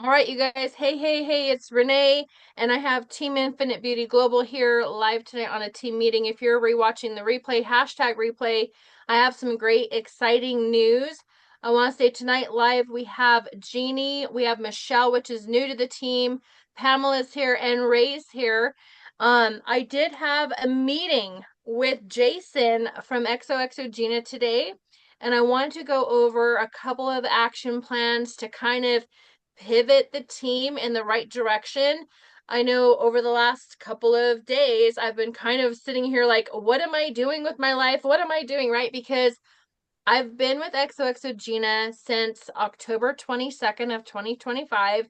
All right, you guys. Hey, it's Renee, and I have Team Infinite Beauty Global here live tonight on a team meeting. If you're rewatching the replay, hashtag replay, I have some great, exciting news. I want to say tonight live we have Jeannie, we have Michelle, which is new to the team, Pamela's here, and Ray's here. I did have a meeting with Jason from xoxo Gina today, and I wanted to go over a couple of action plans to kind of pivot the team in the right direction. I know over the last couple of days, I've been kind of sitting here like, what am I doing with my life? What am I doing, right? Because I've been with xoxo Gina since October 22nd of 2025,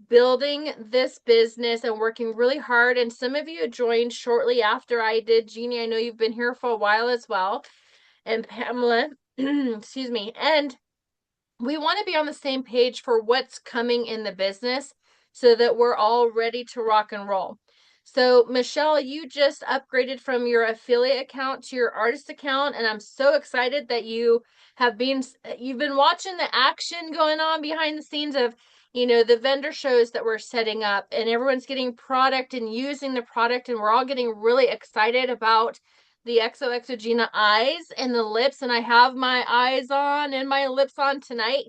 building this business and working really hard. And some of you joined shortly after I did. Jeannie, I know you've been here for a while as well. And Pamela, excuse me. And we want to be on the same page for what's coming in the business so that we're all ready to rock and roll. So, Michelle, you just upgraded from your affiliate account to your artist account, and I'm so excited that you've been watching the action going on behind the scenes of, the vendor shows that we're setting up, and everyone's getting product and using the product, and we're all getting really excited about the xoxo Gina eyes and the lips, and I have my eyes on and my lips on tonight.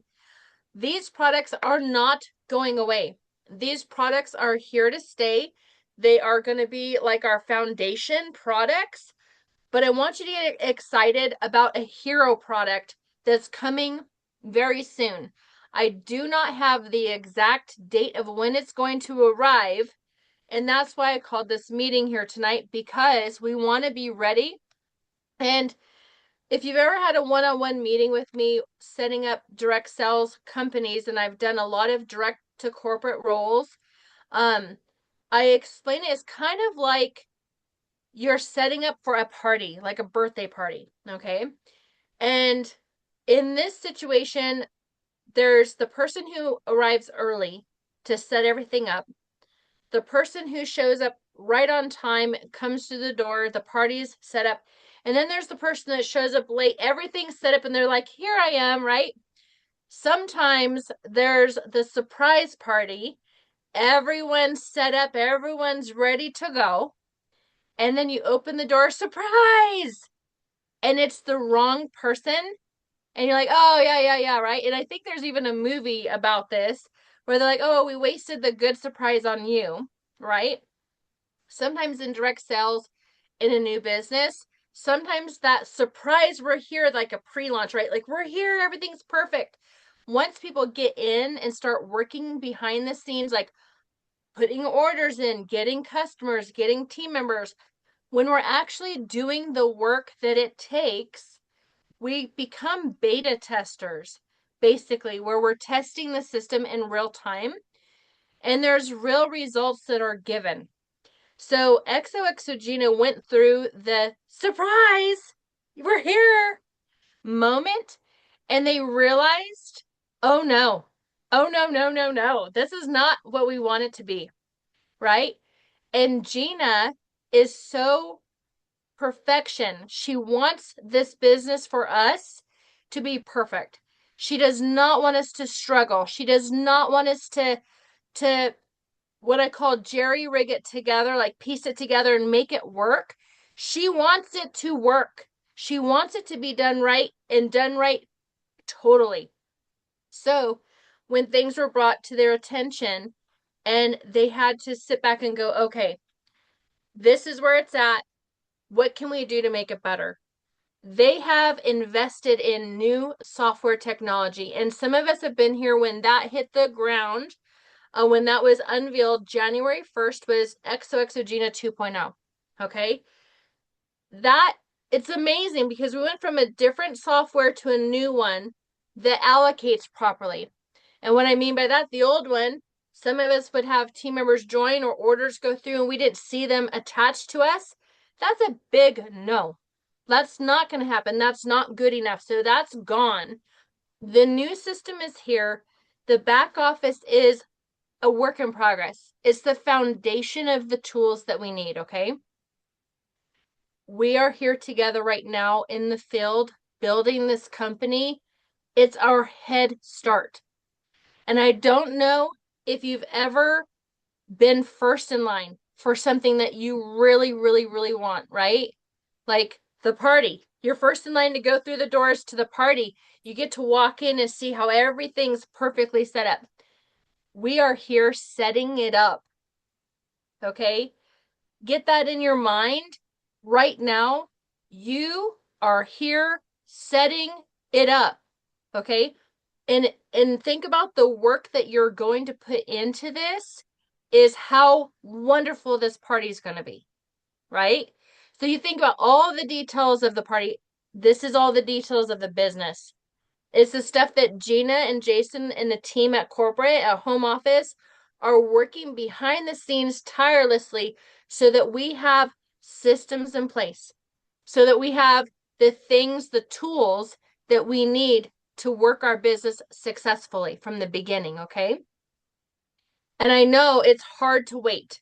These products are not going away. These products are here to stay. They are going to be like our foundation products, but I want you to get excited about a hero product that's coming very soon. I do not have the exact date of when it's going to arrive, and that's why I called this meeting here tonight, because we want to be ready. And if you've ever had a one-on-one meeting with me setting up direct sales companies, and I've done a lot of direct to corporate roles, I explain it as kind of like you're setting up for a party, like a birthday party, okay? And in this situation, there's the person who arrives early to set everything up, the person who shows up right on time, comes to the door, the party's set up, and then there's the person that shows up late, everything's set up, and they're like, here I am, right? Sometimes there's the surprise party, everyone's set up, everyone's ready to go, and then you open the door, surprise! And it's the wrong person, and you're like, oh, yeah, right? And I think there's even a movie about this where they're like, oh, we wasted the good surprise on you, right? Sometimes in direct sales in a new business, sometimes that surprise, we're here like a pre-launch, right? Like we're here, everything's perfect. Once people get in and start working behind the scenes, like putting orders in, getting customers, getting team members, when we're actually doing the work that it takes, we become beta testers, basically, where we're testing the system in real time, and there's real results that are given. So xoxo Gina went through the surprise, we're here moment, and they realized, oh no, no, this is not what we want it to be, right? And Gina is so perfection. She wants this business for us to be perfect. She does not want us to struggle. She does not want us to what I call jerry rig it together, like piece it together and make it work. She wants it to work. She wants it to be done right and done right totally. So when things were brought to their attention and they had to sit back and go, okay, this is where it's at. What can we do to make it better? They have invested in new software technology. And some of us have been here when that hit the ground. When that was unveiled, January 1st was xoxo Gina 2.0. Okay. It's amazing because we went from a different software to a new one that allocates properly. And what I mean by that, the old one, some of us would have team members join or orders go through and we didn't see them attached to us. That's a big no. That's not going to happen. That's not good enough. So that's gone. The new system is here. The back office is a work in progress. It's the foundation of the tools that we need, okay? We are here together right now in the field building this company. It's our head start. And I don't know if you've ever been first in line for something that you really, really, really want, right? Like the party. You're first in line to go through the doors to the party. You get to walk in and see how everything's perfectly set up. We are here setting it up. Okay? Get that in your mind right now. You are here setting it up. Okay? And think about the work that you're going to put into this is how wonderful this party is going to be, right? So you think about all the details of the party. This is all the details of the business. It's the stuff that Gina and Jason and the team at corporate, at home office, are working behind the scenes tirelessly so that we have systems in place, so that we have the things, the tools that we need to work our business successfully from the beginning, okay? And I know it's hard to wait.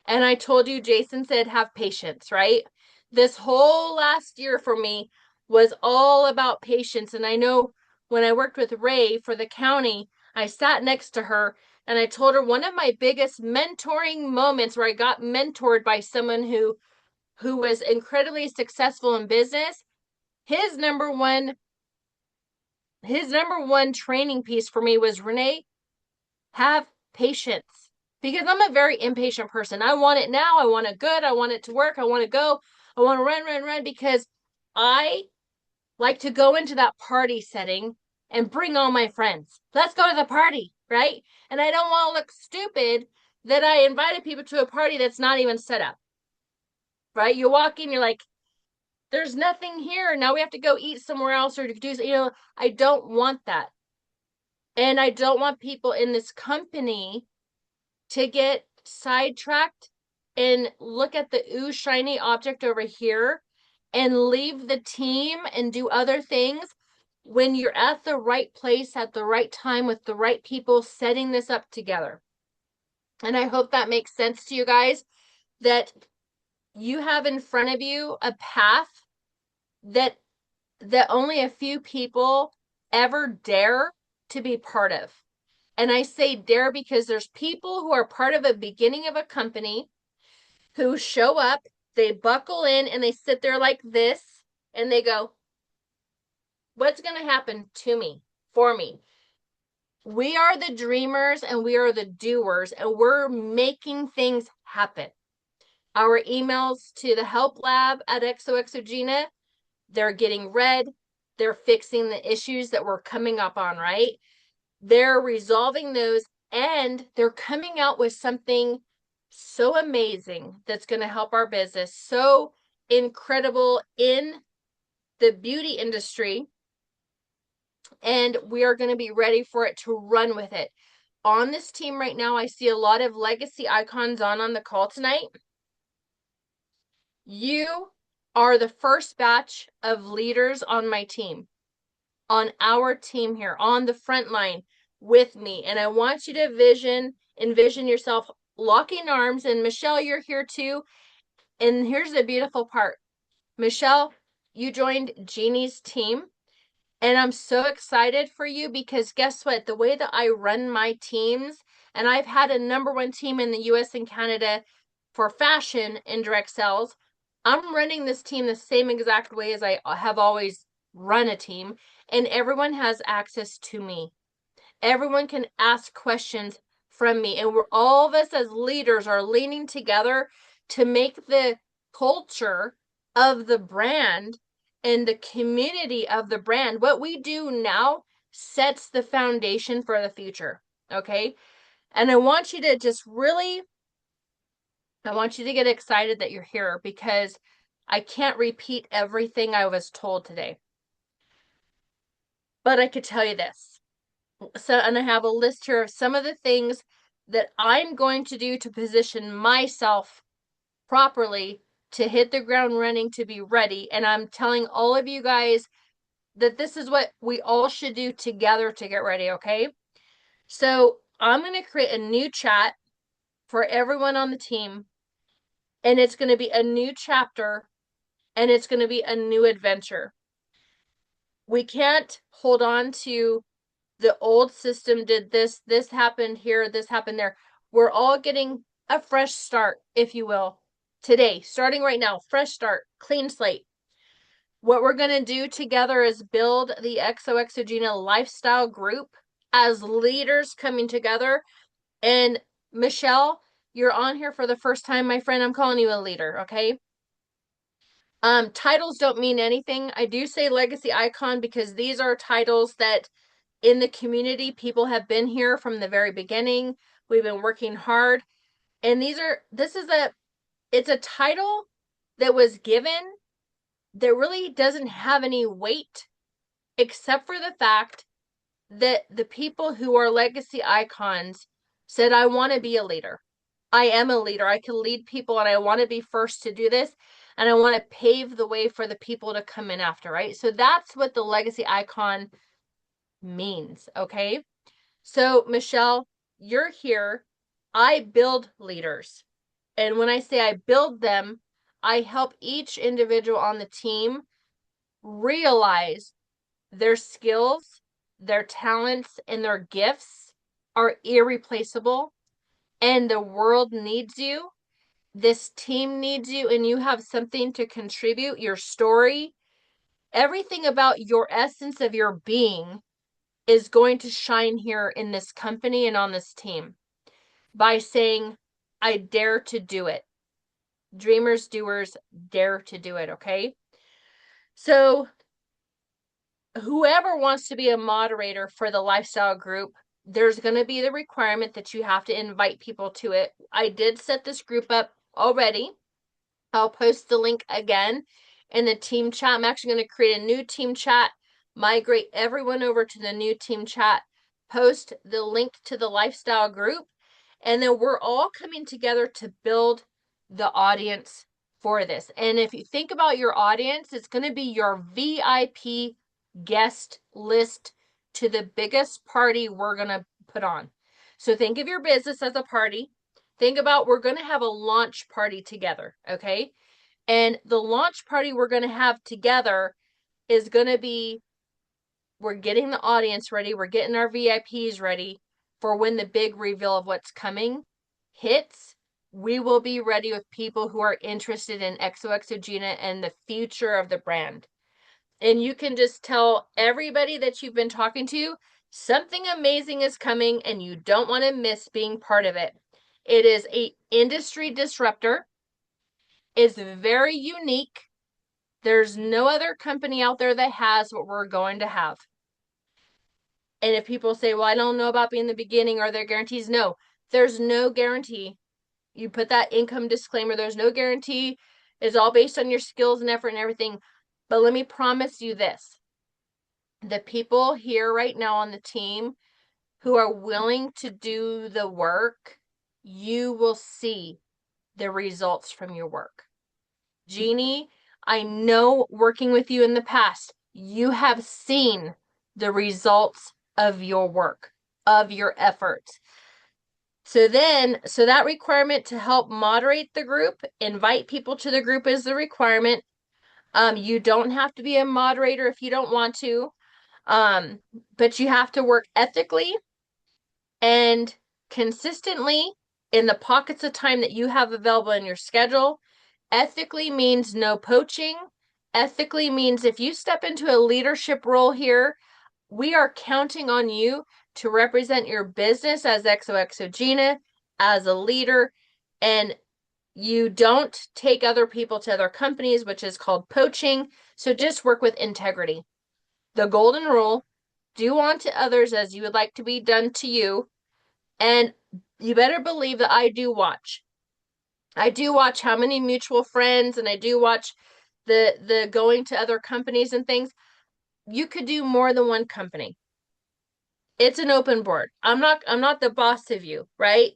And I told you, Jason said, have patience, right? This whole last year for me was all about patience. And I know when I worked with Ray for the county, I sat next to her and I told her one of my biggest mentoring moments where I got mentored by someone who was incredibly successful in business. His number one training piece for me was, Renee, have patience, because I'm a very impatient person. I want it now. I want it good. I want it to work. I want to go. I want to run because I like to go into that party setting and bring all my friends. Let's go to the party, right? And I don't want to look stupid that I invited people to a party that's not even set up, right? You walk in, you're like, there's nothing here. Now we have to go eat somewhere else or do, I don't want that. And I don't want people in this company to get sidetracked and look at the ooh shiny object over here and leave the team and do other things when you're at the right place at the right time with the right people setting this up together. And I hope that makes sense to you guys, that you have in front of you a path that only a few people ever dare to be part of. And I say dare because there's people who are part of a beginning of a company who show up, they buckle in, and they sit there like this, and they go, what's going to happen to me, for me? We are the dreamers and we are the doers, and we're making things happen. Our emails to the help lab at xoxo Gina, they're getting read. They're fixing the issues that we're coming up on, right? They're resolving those, and they're coming out with something so amazing that's going to help our business, so incredible in the beauty industry. And we are going to be ready for it to run with it. On this team right now, I see a lot of legacy icons on the call tonight. You are the first batch of leaders on my team, on our team here, on the front line with me. And I want you to envision yourself locking arms. And Michelle, you're here too. And here's the beautiful part. Michelle, you joined Jeannie's team. And I'm so excited for you because guess what? The way that I run my teams, and I've had a number one team in the US and Canada for fashion in direct sales, I'm running this team the same exact way as I have always run a team. And everyone has access to me. Everyone can ask questions from me. And we're all of us as leaders are leaning together to make the culture of the brand and the community of the brand. What we do now sets the foundation for the future. Okay. And I want you to get excited that you're here, because I can't repeat everything I was told today. But I could tell you this. So, and I have a list here of some of the things that I'm going to do to position myself properly to hit the ground running, to be ready. And I'm telling all of you guys that this is what we all should do together to get ready, okay? So I'm going to create a new chat for everyone on the team, and it's going to be a new chapter, and it's going to be a new adventure. We can't hold on to the old system did this, this happened here, this happened there. We're all getting a fresh start, if you will, today, starting right now, fresh start, clean slate. What we're going to do together is build the XOXO Gina lifestyle group as leaders coming together. And Michelle, you're on here for the first time, my friend. I'm calling you a leader, okay? Titles don't mean anything. I do say legacy icon because these are titles that in the community, people have been here from the very beginning. We've been working hard. And it's a title that was given that really doesn't have any weight except for the fact that the people who are legacy icons said, I want to be a leader. I am a leader. I can lead people and I want to be first to do this. And I want to pave the way for the people to come in after, right? So that's what the legacy icon means, okay? So, Michelle, you're here. I build leaders. And when I say I build them, I help each individual on the team realize their skills, their talents, and their gifts are irreplaceable. And the world needs you. This team needs you, and you have something to contribute. Your story, everything about your essence of your being is going to shine here in this company and on this team by saying, I dare to do it. Dreamers, doers, dare to do it, okay? So whoever wants to be a moderator for the lifestyle group, there's going to be the requirement that you have to invite people to it. I did set this group up already. I'll post the link again in the team chat. I'm actually going to create a new team chat, migrate everyone over to the new team chat, post the link to the lifestyle group, and then we're all coming together to build the audience for this. And if you think about your audience, it's going to be your VIP guest list to the biggest party we're going to put on. So think of your business as a party. Think about we're going to have a launch party together, okay? And the launch party we're going to have together is going to be, we're getting the audience ready, we're getting our VIPs ready for when the big reveal of what's coming hits. We will be ready with people who are interested in XOXO Gina and the future of the brand. And you can just tell everybody that you've been talking to something amazing is coming and you don't want to miss being part of it. It is an industry disruptor. It's very unique. There's no other company out there that has what we're going to have. And if people say, well, I don't know about being the beginning, are there guarantees? No, there's no guarantee. You put that income disclaimer, there's no guarantee. It's all based on your skills and effort and everything. But let me promise you this. The people here right now on the team who are willing to do the work, you will see the results from your work. Jeannie, I know working with you in the past, you have seen the results of your work, of your efforts. So that requirement to help moderate the group, invite people to the group is the requirement. You don't have to be a moderator if you don't want to, but you have to work ethically and consistently in the pockets of time that you have available in your schedule. Ethically means no poaching. Ethically means if you step into a leadership role here, we are counting on you to represent your business as XOXO Gina, as a leader, and you don't take other people to other companies, which is called poaching. So just work with integrity. The golden rule, do unto others as you would like to be done to you. And you better believe that I do watch. I do watch how many mutual friends, and I do watch the going to other companies and things. You could do more than one company. It's an open board. I'm not the boss of you, right?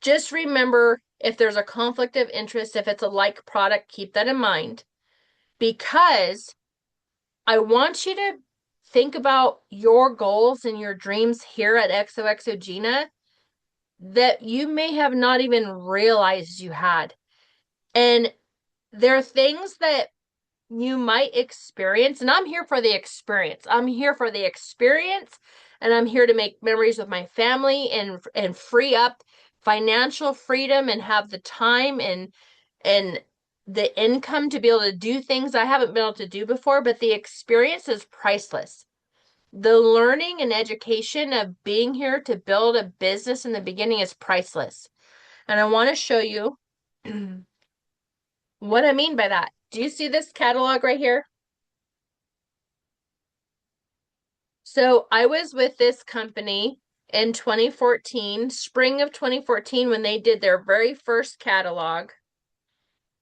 Just remember if there's a conflict of interest, if it's a like product, keep that in mind because I want you to think about your goals and your dreams here at XOXO Gina that you may have not even realized you had. And there are things that you might experience, and I'm here for the experience. I'm here for the experience and I'm here to make memories with my family and free up financial freedom and have the time and the income to be able to do things I haven't been able to do before, but the experience is priceless. The learning and education of being here to build a business in the beginning is priceless. And I want to show you what I mean by that. Do you see this catalog right here? So I was with this company in 2014, spring of 2014, when they did their very first catalog.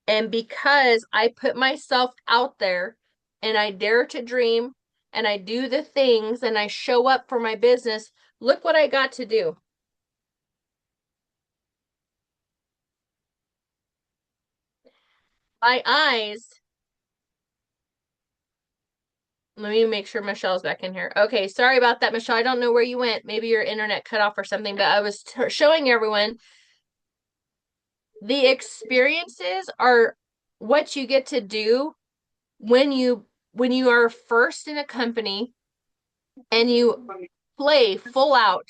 And because I put myself out there and I dare to dream and I do the things and I show up for my business, look what I got to do. My eyes, let me make sure Michelle's back in here. Okay, sorry about that, Michelle. I don't know where you went. Maybe your internet cut off or something, but I was showing everyone the experiences are what you get to do when you are first in a company and you play full out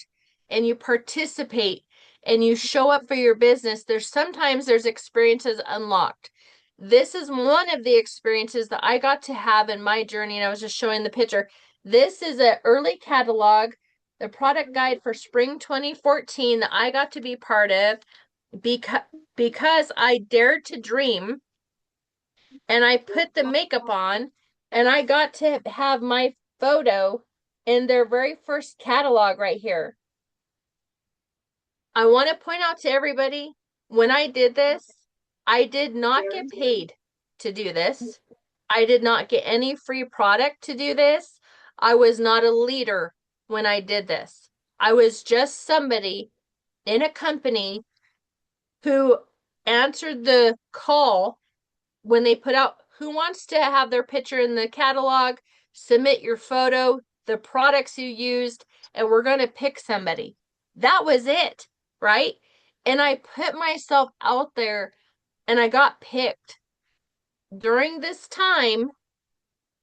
and you participate and you show up for your business. There's experiences unlocked. This is one of the experiences that I got to have in my journey, and I was just showing the picture. This is an early catalog, the product guide for spring 2014 that I got to be part of because I dared to dream and I put the makeup on and I got to have my photo in their very first catalog right here. I want to point out to everybody, when I did this, I did not get paid to do this. I did not get any free product to do this. I was not a leader when I did this. I was just somebody in a company who answered the call when they put out who wants to have their picture in the catalog, submit your photo, the products you used, and we're going to pick somebody. That was it, right? And I put myself out there and I got picked. During this time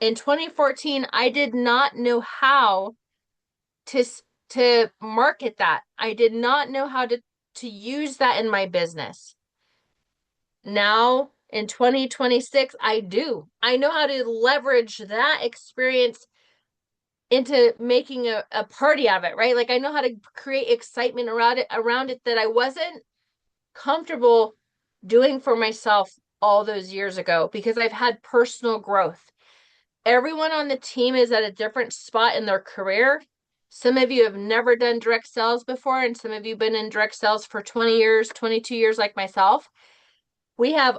in 2014, I did not know how to market that. I did not know how to use that in my business. Now in 2026, I do. I know how to leverage that experience into making a party out of it, right? Like I know how to create excitement around it that I wasn't comfortable doing for myself all those years ago because I've had personal growth. Everyone on the team is at a different spot in their career. Some of you have never done direct sales before, and some of you have been in direct sales for 20 years, 22 years, like myself. We have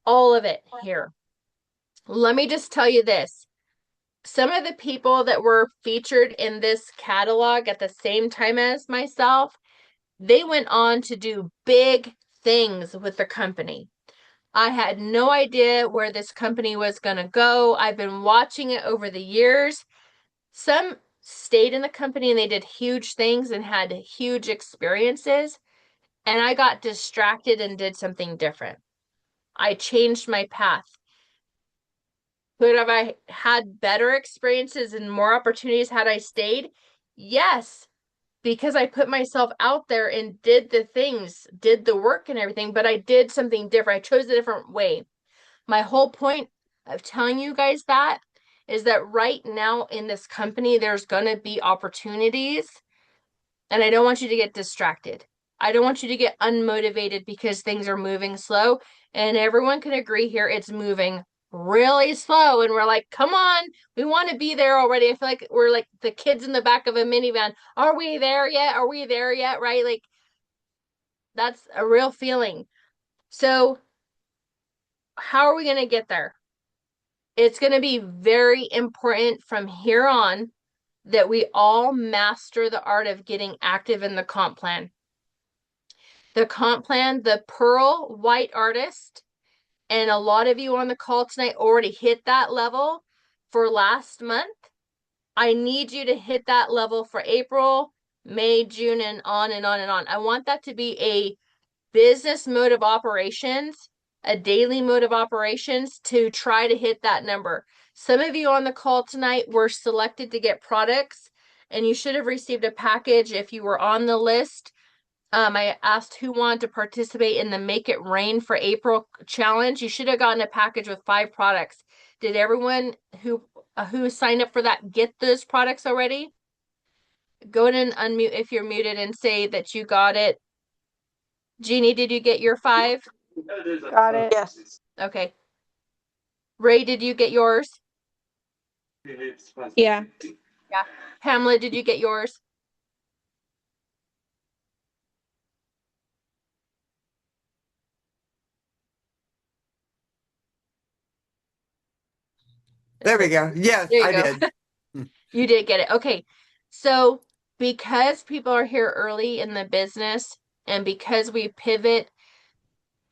all of it here. Let me just tell you this. Some of the people that were featured in this catalog at the same time as myself, they went on to do big things with the company. I had no idea where this company was going to go. I've been watching it over the years. Some stayed in the company and they did huge things and had huge experiences. And I got distracted and did something different. I changed my path. Could have I had better experiences and more opportunities had I stayed? Yes, because I put myself out there and did the things, did the work and everything, but I did something different. I chose a different way. My whole point of telling you guys that is that right now in this company, there's going to be opportunities, and I don't want you to get distracted. I don't want you to get unmotivated because things are moving slow. And everyone can agree here it's moving really slow. And we're like, come on, we want to be there already. I feel like we're like the kids in the back of a minivan. Are we there yet? Are we there yet? Right? Like, that's a real feeling. So, how are we going to get there? It's going to be very important from here on that we all master the art of getting active in the comp plan. The comp plan, the Pearl White Artist, and a lot of you on the call tonight already hit that level for last month. I need you to hit that level for April, May, June, and on and on and on. I want that to be a business mode of operations, a daily mode of operations to try to hit that number. Some of you on the call tonight were selected to get products and you should have received a package if you were on the list. I asked who wanted to participate in the Make It Rain for April challenge. You should have gotten a package with 5 products. Did everyone who signed up for that get those products already? Go ahead and unmute if you're muted and say that you got it. Jeannie, did you get your 5? Got it. Yes. Okay. Ray, did you get yours? Yeah. Yeah. Pamela, did you get yours? There we go. Yes, There you I go. did. You did get it. Okay. So because people are here early in the business and because we pivot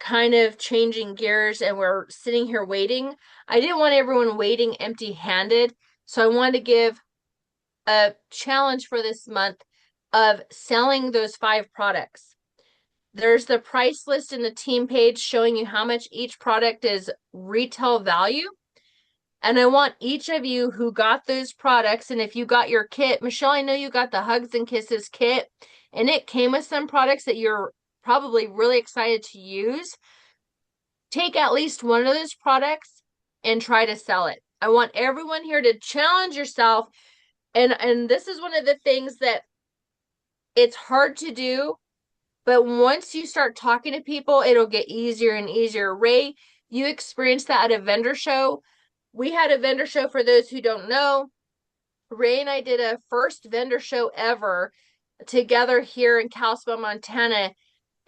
kind of changing gears and we're sitting here waiting, I didn't want everyone waiting empty-handed. So I wanted to give a challenge for this month of selling those 5 products. There's the price list in the team page showing you how much each product is retail value. And I want each of you who got those products, and if you got your kit, Michelle, I know you got the Hugs and Kisses kit, and it came with some products that you're probably really excited to use. Take at least one of those products and try to sell it. I want everyone here to challenge yourself. And this is one of the things that it's hard to do, but once you start talking to people, it'll get easier and easier. Ray, you experienced that at a vendor show. We had a vendor show, for those who don't know. Ray and I did a first vendor show ever together here in Kalispell, Montana.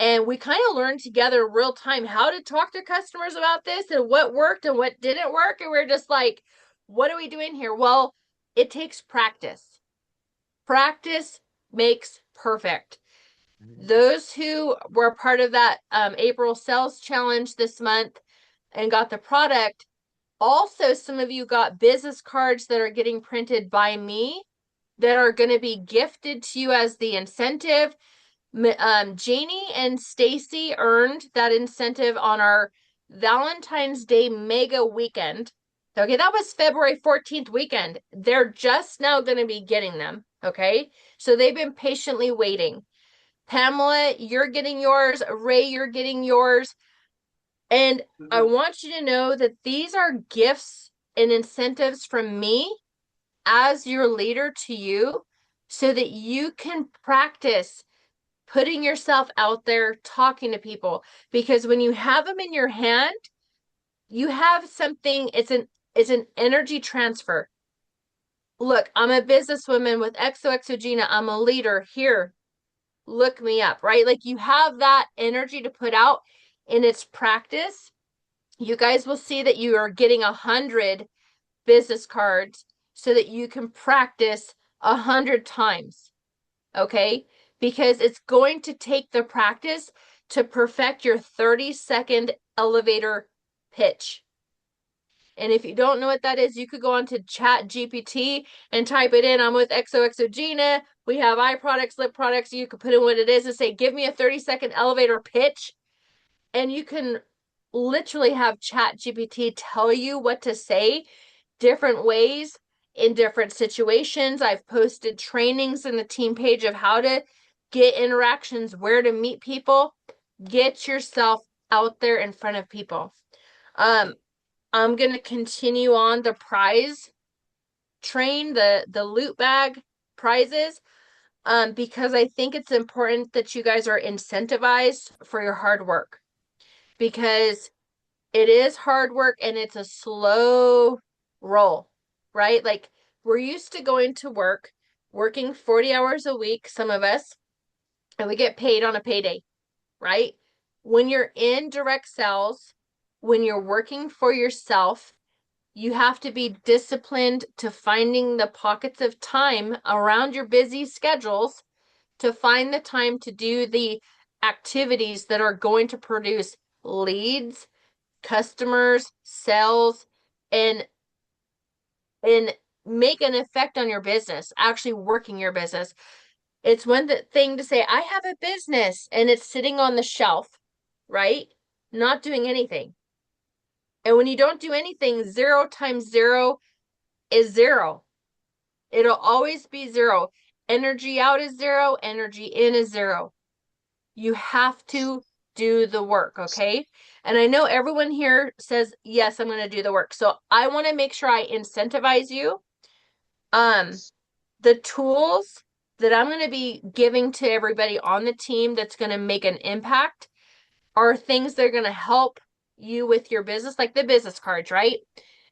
And we kind of learned together in real time how to talk to customers about this and what worked and what didn't work. And we're just like, what are we doing here? Well, it takes practice. Practice makes perfect. Those who were part of that April sales challenge this month and got the product, also some of you got business cards that are getting printed by me that are going to be gifted to you as the incentive. Janie and Stacy earned that incentive on our Valentine's Day mega weekend. Okay, that was February 14th weekend. They're just now going to be getting them. Okay, so they've been patiently waiting. Pamela, you're getting yours. Ray, you're getting yours. And I want you to know that these are gifts and incentives from me as your leader to you so that you can practice putting yourself out there, talking to people. Because when you have them in your hand, you have something, it's an energy transfer. Look, I'm a businesswoman with xoxo Gina. I'm a leader here. Look me up, right? Like you have that energy to put out in its practice. You guys will see that you are getting 100 business cards so that you can practice 100 times. Okay? Because it's going to take the practice to perfect your 30-second elevator pitch. And if you don't know what that is, you could go on to Chat GPT and type it in. I'm with xoxo Gina. We have eye products, lip products. You could put in what it is and say, give me a 30-second elevator pitch. And you can literally have Chat GPT tell you what to say different ways in different situations. I've posted trainings in the team page of how to get interactions, where to meet people. Get yourself out there in front of people. I'm going to continue on the prize train, the loot bag prizes, because I think it's important that you guys are incentivized for your hard work, because it is hard work and it's a slow roll, right? Like we're used to going to work, working 40 hours a week, some of us, and we get paid on a payday, right? When you're in direct sales, when you're working for yourself, you have to be disciplined to finding the pockets of time around your busy schedules to find the time to do the activities that are going to produce leads, customers, sales, and make an effect on your business, actually working your business. It's one thing to say, I have a business, and it's sitting on the shelf, right? Not doing anything. And when you don't do anything, 0 times 0 is 0. It'll always be zero. Energy out is zero. Energy in is zero. You have to do the work, okay? And I know everyone here says, yes, I'm going to do the work. So I want to make sure I incentivize you. The tools that I'm going to be giving to everybody on the team that's going to make an impact are things that are going to help you with your business, like the business cards, right?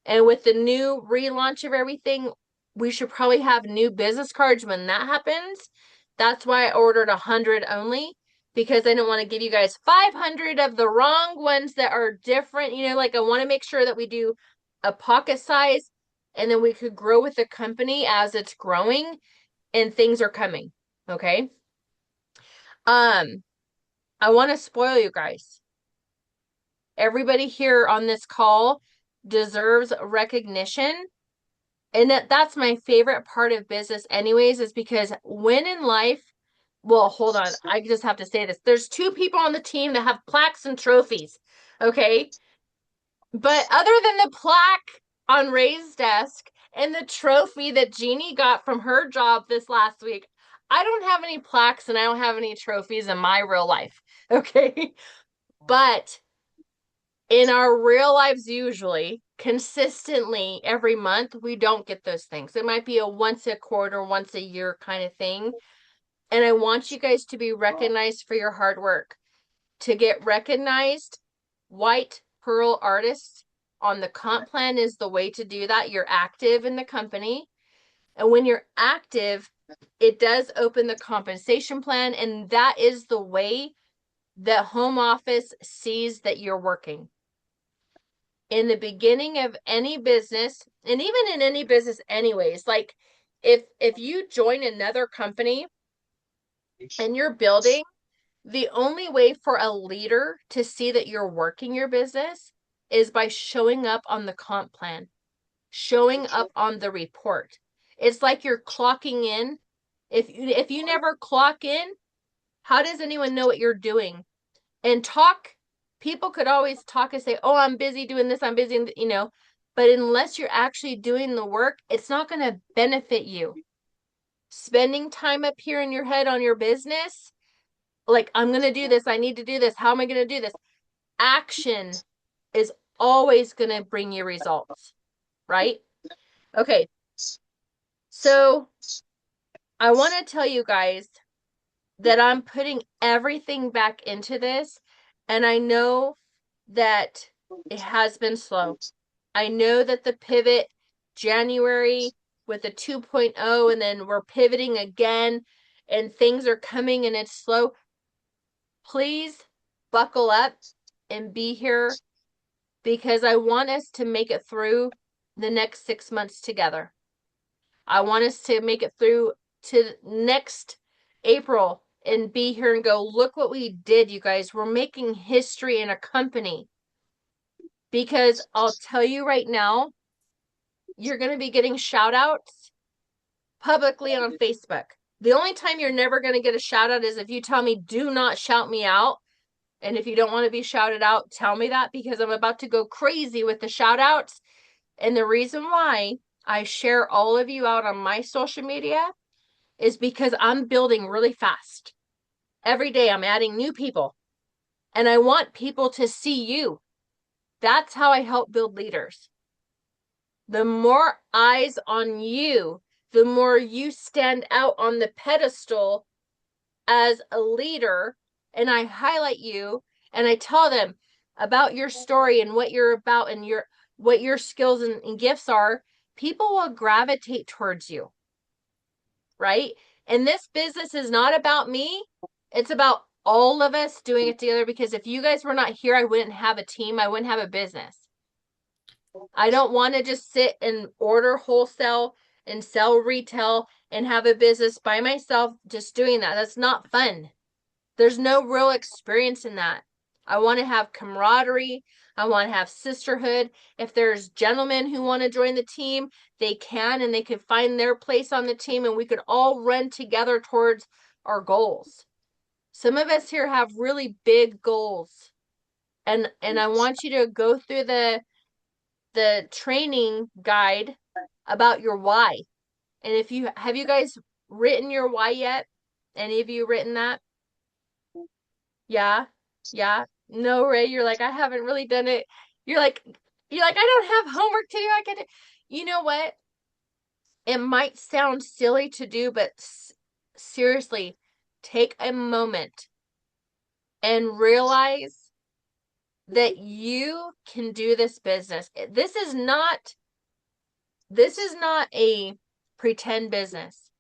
And with the new relaunch of everything, we should probably have new business cards when that happens. That's why I ordered 100 only, because I don't want to give you guys 500 of the wrong ones that are different. You know, like I want to make sure that we do a pocket size, and then we could grow with the company as it's growing and things are coming. Okay. I want to spoil you guys. Everybody here on this call deserves recognition. And that's my favorite part of business anyways, is because when in life, well, hold on, I just have to say this. There's two people on the team that have plaques and trophies, okay? But other than the plaque on Ray's desk and the trophy that Jeannie got from her job this last week, I don't have any plaques and I don't have any trophies in my real life, okay? But in our real lives, usually consistently every month, we don't get those things. It might be a once a quarter, once a year kind of thing. And I want you guys to be recognized for your hard work. To get recognized, white pearl artists on the comp plan is the way to do that. You're active in the company. And when you're active, it does open the compensation plan. And that is the way that home office sees that you're working. In the beginning of any business, and even in any business anyways, like if you join another company and you're building, the only way for a leader to see that you're working your business is by showing up on the comp plan, showing up on the report. It's like you're clocking in. If you never clock in, how does anyone know what you're doing? And people could always talk and say, oh, I'm busy doing this, I'm busy, you know, but unless you're actually doing the work, it's not going to benefit you. Spending time up here in your head on your business, like, I'm going to do this, I need to do this, how am I going to do this? Action is always going to bring you results, right? Okay, so I want to tell you guys that I'm putting everything back into this, and I know that it has been slow. I know that the pivot January with the 2.0, and then we're pivoting again and things are coming and it's slow. Please buckle up and be here, because I want us to make it through the next 6 months together. I want us to make it through to next April and be here and go, look what we did, you guys. We're making history in a company. Because I'll tell you right now, you're going to be getting shout outs publicly on Facebook. The only time you're never going to get a shout out is if you tell me, do not shout me out. And if you don't want to be shouted out, tell me that, because I'm about to go crazy with the shout outs. And the reason why I share all of you out on my social media is because I'm building really fast. Every day I'm adding new people, and I want people to see you. That's how I help build leaders. The more eyes on you, the more you stand out on the pedestal as a leader, and I highlight you and I tell them about your story and what you're about and what your skills and gifts are. People will gravitate towards you, right? And this business is not about me. It's about all of us doing it together, because if you guys were not here, I wouldn't have a team. I wouldn't have a business. I don't want to just sit and order wholesale and sell retail and have a business by myself just doing that. That's not fun. There's no real experience in that. I want to have camaraderie. I want to have sisterhood. If there's gentlemen who want to join the team, they can, and they could find their place on the team, and we could all run together towards our goals. Some of us here have really big goals. And I want you to go through the training guide about your why. And if you have you guys written your why yet? Any of you written that? Yeah. Yeah. No, Ray, you're like, I haven't really done it. You're like, I don't have homework to do. I get it. You know what? It might sound silly to do, but seriously, take a moment and realize that you can do this business. This is not a pretend business.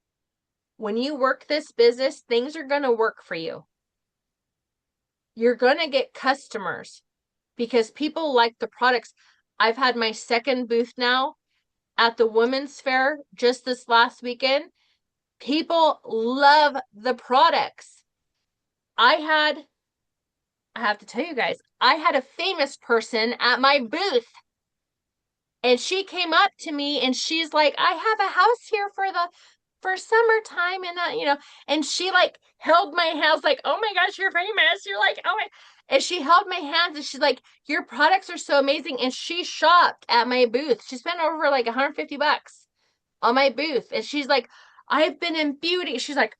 When you work this business, things are going to work for you. You're going to get customers because people like the products. I've had my second booth now at the Women's Fair just this last weekend. People love the products. I have to tell you guys, I had a famous person at my booth, and she came up to me and she's like, I have a house here for summertime, and and she like held my hands like, oh my gosh, you're famous. You're like, oh my, and she held my hands and she's like, your products are so amazing. And she shopped at my booth. She spent over like $150 on my booth. And she's like, I've been in beauty. She's like,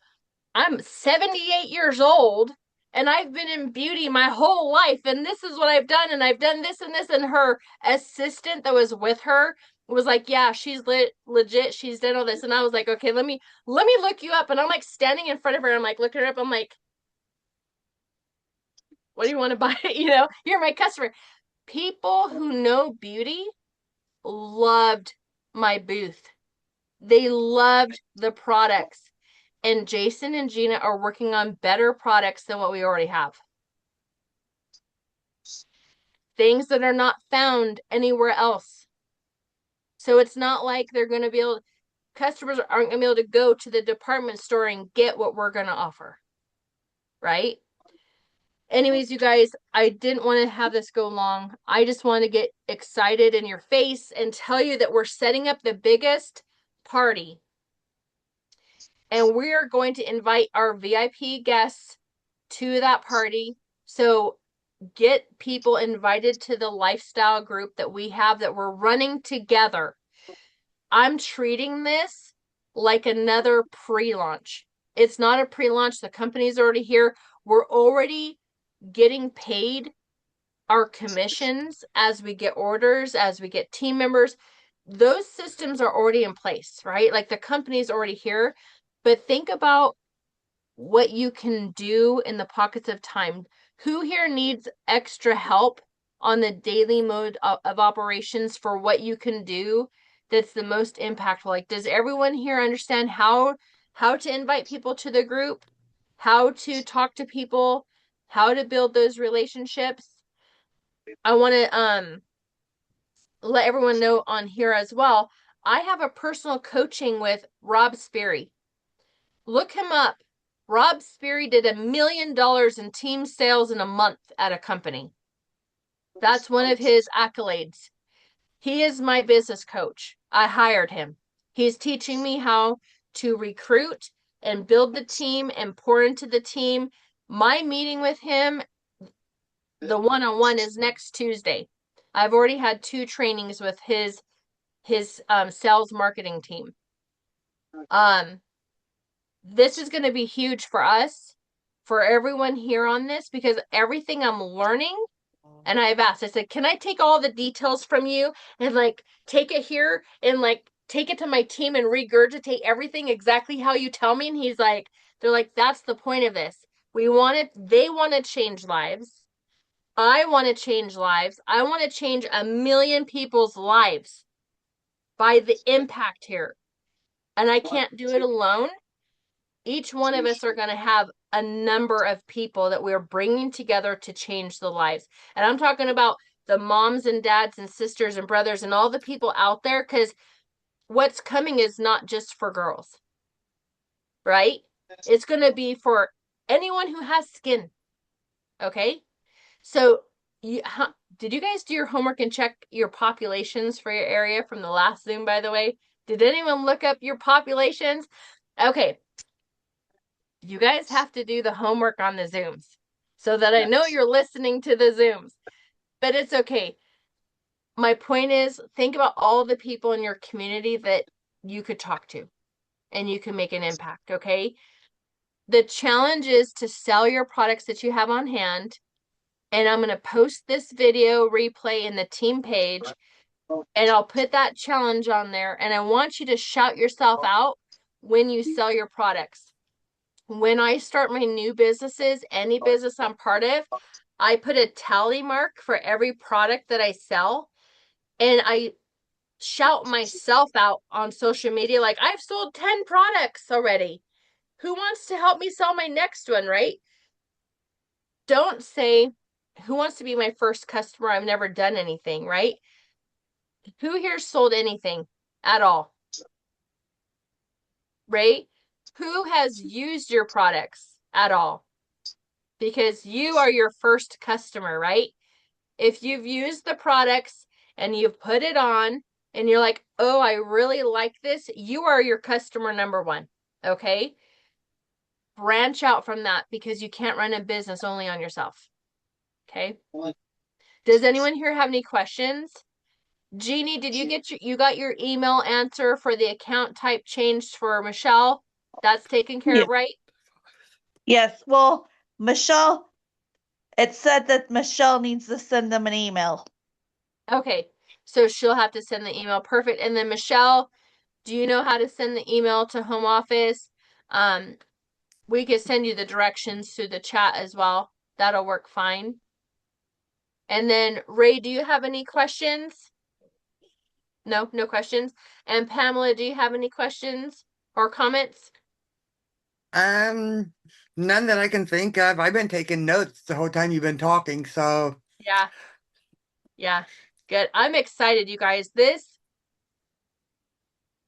I'm 78 years old and I've been in beauty my whole life, and this is what I've done, and I've done this and this. And her assistant that was with her was like, yeah, she's legit, she's done all this. And I was like, okay, let me look you up. And I'm like standing in front of her, I'm like looking her up, I'm like, what do you want to buy? You're my customer. People who know beauty loved my booth. They loved the products. And Jason and Gina are working on better products than what we already have. Things that are not found anywhere else. So it's not like they're going to be able, customers aren't going to be able to go to the department store and get what we're going to offer. Right? Anyways, you guys, I didn't want to have this go long. I just want to get excited in your face and tell you that we're setting up the biggest party. And we are going to invite our VIP guests to that party. So get people invited to the lifestyle group that we have that we're running together. I'm treating this like another pre-launch. It's not a pre-launch. The company's already here. We're already getting paid our commissions as we get orders, as we get team members. Those systems are already in place, right? Like the company's already here. But think about what you can do in the pockets of time. Who here needs extra help on the daily mode of operations for what you can do that's the most impactful? Like, does everyone here understand how to invite people to the group, how to talk to people, how to build those relationships? I want to let everyone know on here as well. I have a personal coaching with Rob Sperry. Look him up. Rob Sperry did $1 million in team sales in a month at a company. That's one of his accolades. He is my business coach. I hired him. He's teaching me how to recruit and build the team and pour into the team. My meeting with him, the one-on-one, is next Tuesday. I've already had 2 trainings with his sales marketing team. This is going to be huge for us, for everyone here on this, because everything I'm learning, and I've asked, I said, can I take all the details from you and like take it here and like take it to my team and regurgitate everything exactly how you tell me? And he's like, they're like, that's the point of this. They want to change lives. I want to change lives. I want to change 1 million people's lives by the impact here. And I can't do it alone. Each one of us are going to have a number of people that we're bringing together to change the lives. And I'm talking about the moms and dads and sisters and brothers and all the people out there, because what's coming is not just for girls, right? It's going to be for anyone who has skin. Okay? So did you guys do your homework and check your populations for your area from the last Zoom, by the way? Did anyone look up your populations? Okay. You guys have to do the homework on the Zooms so that I know you're listening to the Zooms. But it's okay. My point is, think about all the people in your community that you could talk to. and you can make an impact, okay? The challenge is to sell your products that you have on hand. And I'm going to post this video replay in the team page, and I'll put that challenge on there. And I want you to shout yourself out when you sell your products. When I start my new businesses, any business I'm part of, I put a tally mark for every product that I sell, and I shout myself out on social media like, I've sold 10 products already. Who wants to help me sell my next one, right? Don't say, who wants to be my first customer? I've never done anything, right? Who here sold anything at all? Right? Who has used your products at all? Because you are your first customer, right? If you've used the products and you've put it on and you're like, oh, I really like this, you are your customer number one, okay? Branch out from that because you can't run a business only on yourself, okay? Does anyone here have any questions? Jeannie, did you get you got your email answer for the account type changed for Michelle? That's taken care of, right? Yes. Well, Michelle, it said that Michelle needs to send them an email. Okay, so she'll have to send the email. Perfect. And then Michelle, do you know how to send the email to home office? We could send you the directions through the chat as well. That'll work fine. And then Ray, do you have any questions? No, no questions. And Pamela, do you have any questions or comments? None that I can think of. I've been taking notes the whole time you've been talking, so Yeah. Yeah. Good. I'm excited, you guys.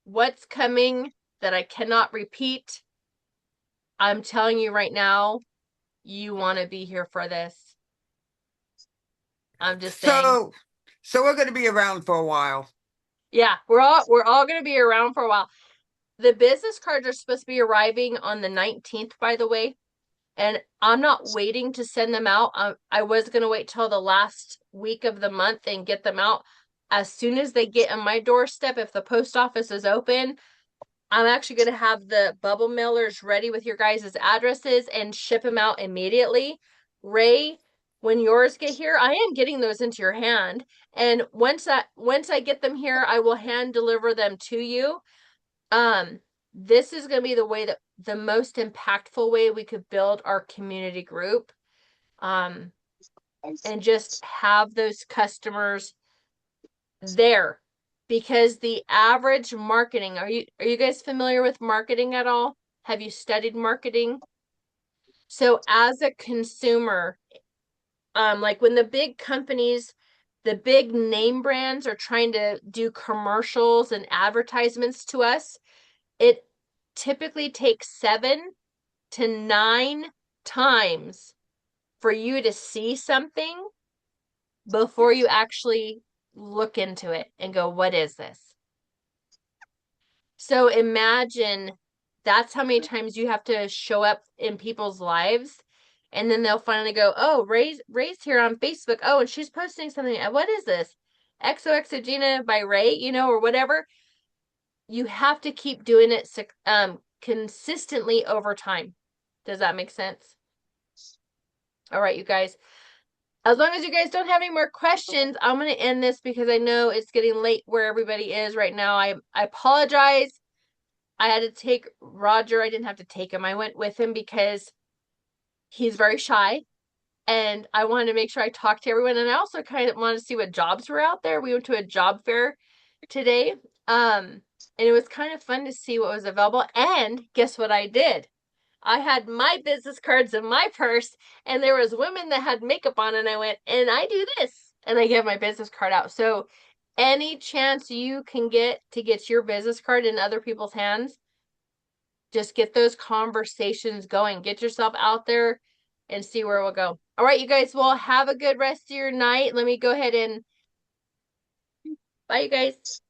What's coming that I cannot repeat. I'm telling you right now, you want to be here for this. I'm just saying. so we're going to be around for a while. Yeah, we're all going to be around for a while. The business cards are supposed to be arriving on the 19th, by the way. And I'm not waiting to send them out. I was going to wait till the last week of the month and get them out. As soon as they get on my doorstep, if the post office is open, I'm actually going to have the bubble mailers ready with your guys' addresses and ship them out immediately. Ray, when yours get here, I am getting those into your hand. And once I get them here, I will hand deliver them to you. This is going to be the way that the most impactful way we could build our community group. And just have those customers there, because the average marketing, are you guys familiar with marketing at all? Have you studied marketing? So as a consumer, like when the big companies, the big name brands are trying to do commercials and advertisements to us, it typically takes 7 to 9 times for you to see something before you actually look into it and go, what is this? So imagine that's how many times you have to show up in people's lives. And then they'll finally go, oh, Ray's here on Facebook. Oh, and she's posting something. What is this? XOXO Gina by Ray, or whatever. You have to keep doing it consistently over time. Does that make sense? All right, you guys. As long as you guys don't have any more questions, I'm going to end this because I know it's getting late where everybody is right now. I apologize. I had to take Roger. I didn't have to take him. I went with him because he's very shy. And I wanted to make sure I talked to everyone. And I also kind of wanted to see what jobs were out there. We went to a job fair today. And it was kind of fun to see what was available. And guess what I did? I had my business cards in my purse, and there was women that had makeup on, and I went, and I do this, and I gave my business card out. So any chance you can get to get your business card in other people's hands, just get those conversations going. Get yourself out there and see where we'll go. All right, you guys, well, have a good rest of your night. Let me go ahead and bye, you guys.